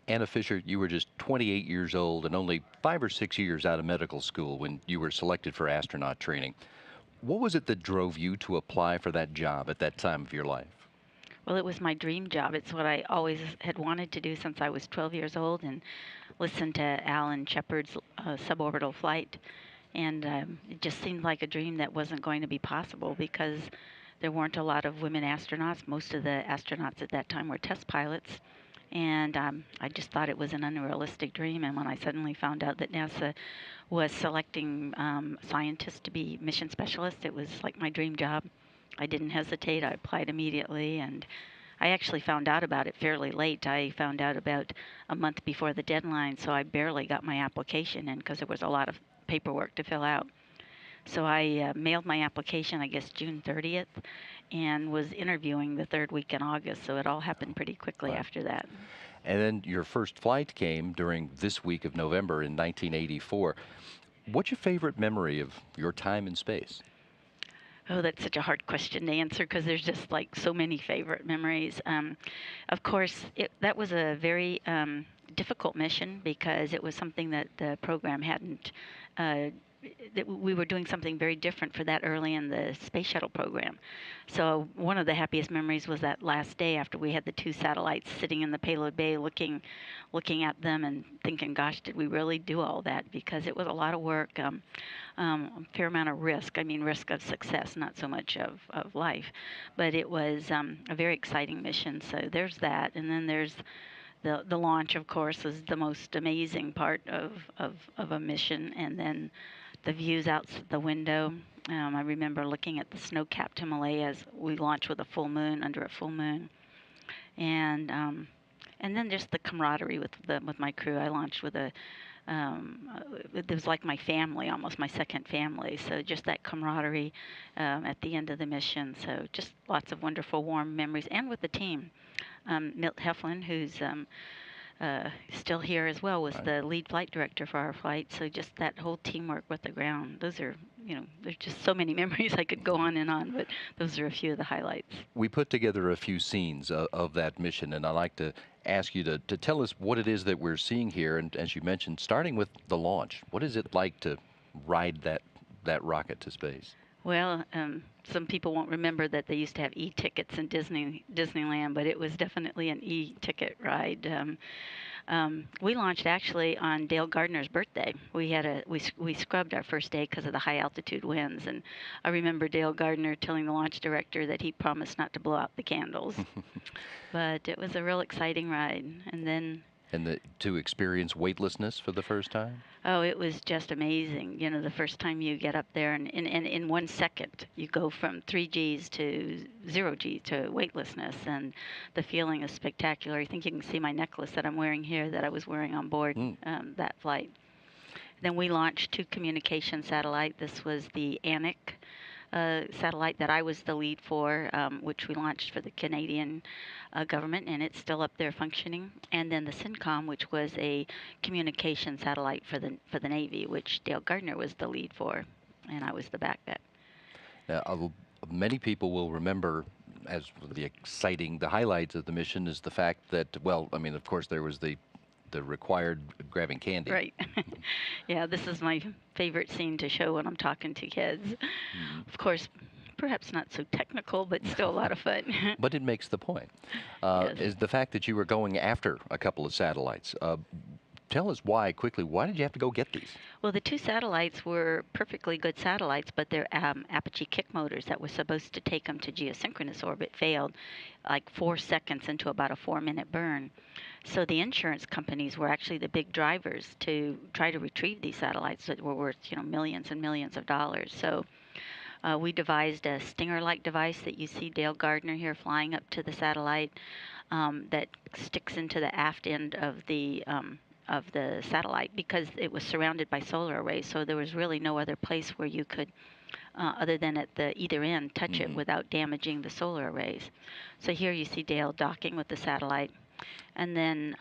Anna Fisher, you were just 28 years old and only 5 or 6 years out of medical school when you were selected for astronaut training. What was it that drove you to apply for that job at that time of your life? Well, it was my dream job. It's what I always had wanted to do since I was 12 years old and listened to Alan Shepard's suborbital flight. And it just seemed like a dream that wasn't going to be possible because there weren't a lot of women astronauts. Most of the astronauts at that time were test pilots. And I just thought it was an unrealistic dream. And when I suddenly found out that NASA was selecting scientists to be mission specialists, it was like my dream job. I didn't hesitate. I applied immediately, and I actually found out about it fairly late. I found out about a month before the deadline, so I barely got my application in because there was a lot of paperwork to fill out. So I mailed my application, I guess, June 30th, and was interviewing the third week in August. So it all happened pretty quickly Wow. after that. And then your first flight came during this week of November in 1984. What's your favorite memory of your time in space? Oh, that's such a hard question to answer because there's just like so many favorite memories. Of course, that was a very difficult mission because it was something that the program hadn't. Uh, that we were doing something very different for that early in the space shuttle program. So one of the happiest memories was that last day after we had the two satellites sitting in the payload bay looking at them and thinking, gosh, did we really do all that? Because it was a lot of work. A fair amount of risk. I mean, risk of success, not so much of life. But it was a very exciting mission. So there's that. And then there's the launch, of course, is the most amazing part of a mission. And then the views out the window. I remember looking at the snow-capped Himalayas. We launched with a full moon, under a full moon. And and then just the camaraderie with my crew. I launched with it was like my family, almost my second family. So just that camaraderie at the end of the mission. So just lots of wonderful, warm memories, and with the team. Milt Heflin, who's still here as well, was Right. the lead flight director for our flight. So just that whole teamwork with the ground. Those are, there's just so many memories I could go on and on, but those are a few of the highlights. We put together a few scenes of that mission, and I'd like to ask you to tell us what it is that we're seeing here. And as you mentioned, starting with the launch, what is it like to ride that rocket to space? Well, some people won't remember that they used to have e-tickets in Disneyland, but it was definitely an e-ticket ride. We launched actually on Dale Gardner's birthday. We scrubbed our first day because of the high altitude winds, and I remember Dale Gardner telling the launch director that he promised not to blow out the candles. But it was a real exciting ride, and then And to experience weightlessness for the first time? oh, it was just amazing. The first time you get up there, and in 1 second, you go from 3 Gs to 0 G to weightlessness, and the feeling is spectacular. I think you can see my necklace that I'm wearing here that I was wearing on board Mm. that flight. Then we launched two communication satellite. This was the Anik satellite that I was the lead for, which we launched for the Canadian government, and it's still up there functioning. And then the CINCOM, which was a communication satellite for the Navy, which Dale Gardner was the lead for, and I was the backup. Now, many people will remember as the highlights of the mission is the fact that, well, I mean, of course, there was the required grabbing candy. Right. Yeah, this is my favorite scene to show when I'm talking to kids. Mhm. Of course, perhaps not so technical, but still a lot of fun. But it makes the point. Yes. Is the fact that you were going after a couple of satellites. Tell us why, quickly, why did you have to go get these? Well, the two satellites were perfectly good satellites, but their Apache kick motors that were supposed to take them to geosynchronous orbit failed like 4 seconds into about a 4-minute burn. So the insurance companies were actually the big drivers to try to retrieve these satellites that were worth, millions and millions of dollars. So we devised a Stinger-like device that you see Dale Gardner here flying up to the satellite that sticks into the aft end of the satellite because it was surrounded by solar arrays. So there was really no other place where you could, other than at the either end, touch it Hmm. without damaging the solar arrays. So here you see Dale docking with the satellite, and then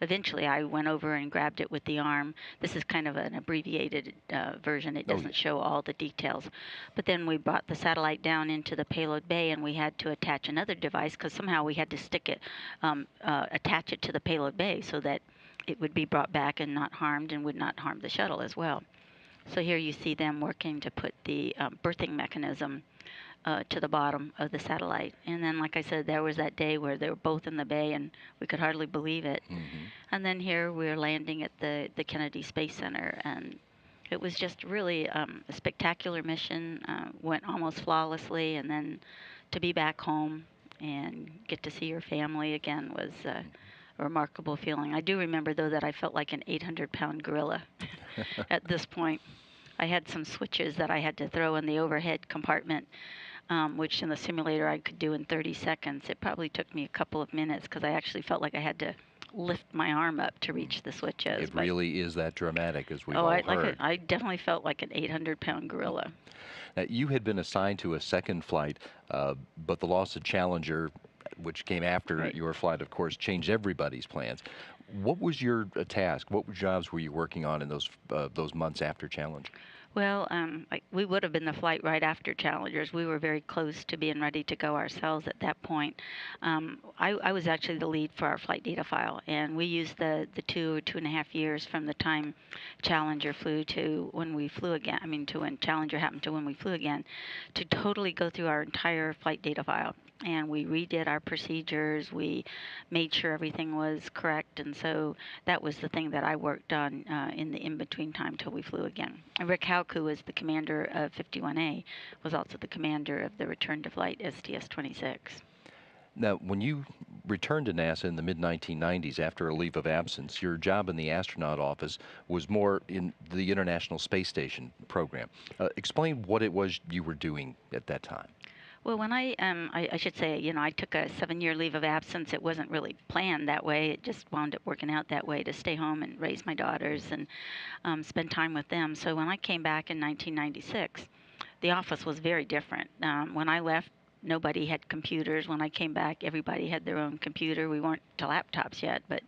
eventually I went over and grabbed it with the arm. This is kind of an abbreviated version. It Oh, yeah. doesn't show all the details. But then we brought the satellite down into the payload bay, and we had to attach another device because somehow we had to stick it, attach it to the payload bay so that it would be brought back and not harmed and would not harm the shuttle as well. So here you see them working to put the berthing mechanism to the bottom of the satellite. And then, like I said, there was that day where they were both in the bay, and we could hardly believe it. Hmm. And then here we're landing at the Kennedy Space Center, and it was just really a spectacular mission. Went almost flawlessly, and then to be back home and get to see your family again was a remarkable feeling. I do remember, though, that I felt like an 800-pound gorilla at this point. I had some switches that I had to throw in the overhead compartment, which in the simulator I could do in 30 seconds. It probably took me a couple of minutes because I actually felt like I had to lift my arm up to reach the switches. It But really is that dramatic, as we've oh, all heard. I definitely felt like an 800-pound gorilla. Now, you had been assigned to a second flight, but the loss of Challenger, which came after Right. your flight, of course, changed everybody's plans. What was your task? What jobs were you working on in those months after Challenger? Well, we would have been the flight right after Challengers. We were very close to being ready to go ourselves at that point. I was actually the lead for our flight data file, and we used the 2.5 years from the time Challenger flew to when we flew again. I mean, to when Challenger happened to when we flew again, to totally go through our entire flight data file. And we redid our procedures. We made sure everything was correct, and so that was the thing that I worked on in the in-between time till we flew again. And Rick Hauk, who was the commander of 51A, was also the commander of the return to flight STS-26. Now, when you returned to NASA in the mid-1990s after a leave of absence, your job in the astronaut office was more in the International Space Station program. Explain what it was you were doing at that time. Well, when I should say, I took a 7-year leave of absence. It wasn't really planned that way. It just wound up working out that way to stay home and raise my daughters and spend time with them. So when I came back in 1996, the office was very different. When I left, nobody had computers. When I came back, everybody had their own computer. We weren't to laptops yet, but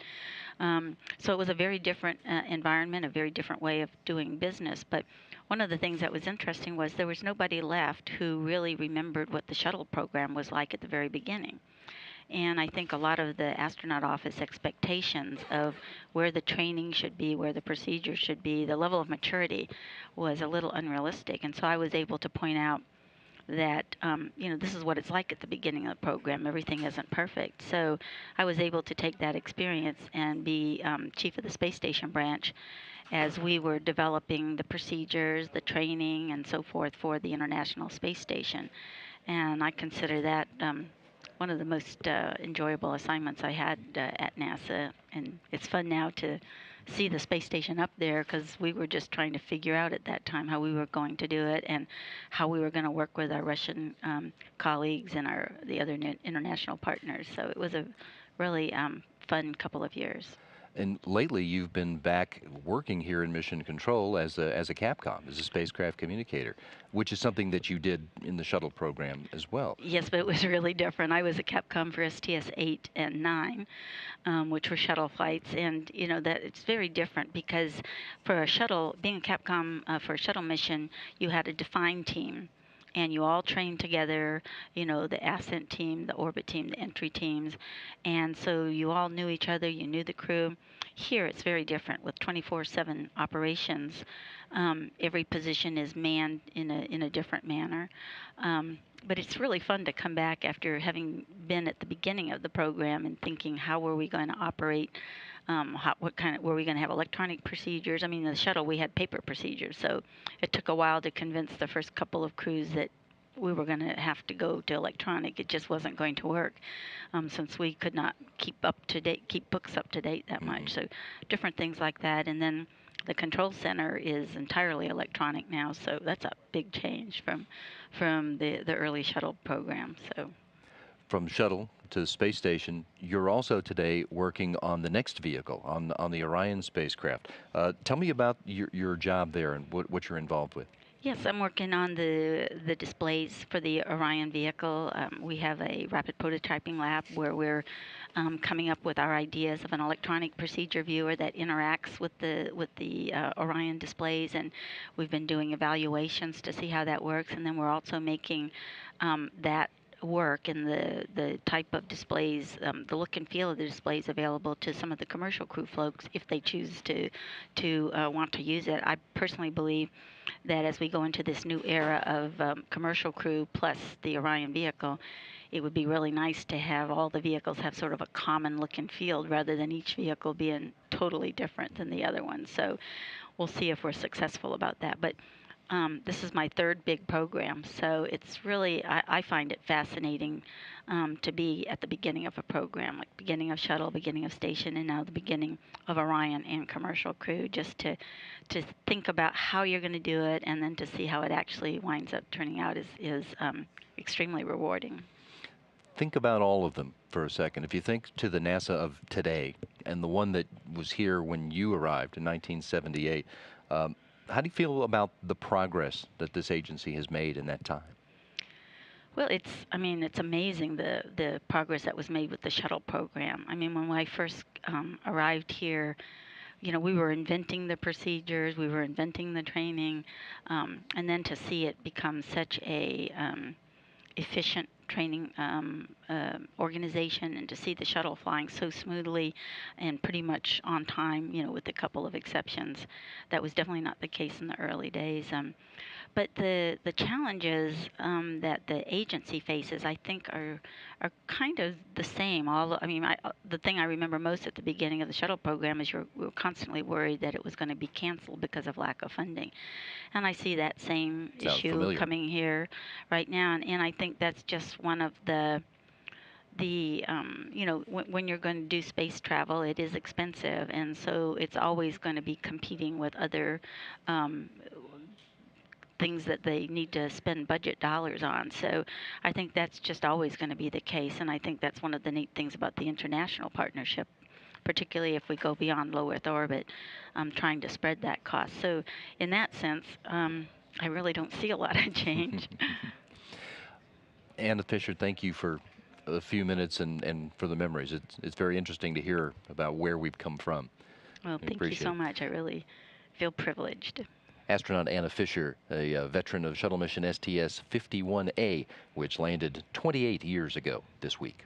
so it was a very different environment, a very different way of doing business. But one of the things that was interesting was there was nobody left who really remembered what the shuttle program was like at the very beginning. And I think a lot of the astronaut office expectations of where the training should be, where the procedures should be, the level of maturity was a little unrealistic. And so I was able to point out that this is what it's like at the beginning of the program. Everything isn't perfect. So I was able to take that experience and be chief of the space station branch as we were developing the procedures, the training, and so forth for the International Space Station. And I consider that one of the most enjoyable assignments I had at NASA. And it's fun now to see the space station up there because we were just trying to figure out at that time how we were going to do it and how we were going to work with our Russian colleagues and the other international partners. So it was a really fun couple of years. And lately, you've been back working here in Mission Control as a Capcom, as a spacecraft communicator, which is something that you did in the shuttle program as well. Yes, but it was really different. I was a Capcom for STS 8 and 9, which were shuttle flights, and that it's very different because for a shuttle, being a Capcom for a shuttle mission, you had a defined team. And you all trained together, the ascent team, the orbit team, the entry teams. And so you all knew each other, you knew the crew. Here it's very different with 24/7 operations. Every position is manned in a different manner. But it's really fun to come back after having been at the beginning of the program and thinking, how were we going to operate? Were we going to have electronic procedures? I mean, the shuttle, we had paper procedures. So it took a while to convince the first couple of crews that we were going to have to go to electronic. It just wasn't going to work since we could not keep books up to date that much. So different things like that. And then the control center is entirely electronic now. So that's a big change from the early shuttle program. So From shuttle to space station, you're also today working on the next vehicle, on the Orion spacecraft. Tell me about your job there and what you're involved with. Yes, I'm working on the displays for the Orion vehicle. We have a rapid prototyping lab where we're coming up with our ideas of an electronic procedure viewer that interacts with the Orion displays, and we've been doing evaluations to see how that works. And then we're also making that work and the type of displays, the look and feel of the displays available to some of the commercial crew folks if they choose to want to use it. I personally believe that as we go into this new era of commercial crew plus the Orion vehicle, it would be really nice to have all the vehicles have sort of a common look and feel rather than each vehicle being totally different than the other one. So we'll see if we're successful about that. But this is my third big program, so it's really, I find it fascinating to be at the beginning of a program, like beginning of shuttle, beginning of station, and now the beginning of Orion and commercial crew, just to think about how you're going to do it, and then to see how it actually winds up turning out is extremely rewarding. Think about all of them for a second. If you think to the NASA of today and the one that was here when you arrived in 1978, how do you feel about the progress that this agency has made in that time? Well, I mean, it's amazing the progress that was made with the shuttle program. I mean, when I first arrived here, we were inventing the procedures, we were inventing the training, and then to see it become such a efficient training organization, and to see the shuttle flying so smoothly and pretty much on time, with a couple of exceptions, that was definitely not the case in the early days. But the challenges that the agency faces, I think, are kind of the same. All I mean, the thing I remember most at the beginning of the shuttle program is we were constantly worried that it was going to be canceled because of lack of funding, and I see that same Sounds issue familiar. coming here right now, and I think that's just one of the when you're going to do space travel, it is expensive, and so it's always going to be competing with other um, things that they need to spend budget dollars on. So I think that's just always going to be the case. And I think that's one of the neat things about the international partnership, particularly if we go beyond low Earth orbit, trying to spread that cost. So in that sense, I really don't see a lot of change. Anna Fisher, thank you for a few minutes and for the memories. It's very interesting to hear about where we've come from. Well, I thank you appreciate so it. much. I really feel privileged. Astronaut Anna Fisher, a veteran of shuttle mission STS-51A, which landed 28 years ago this week.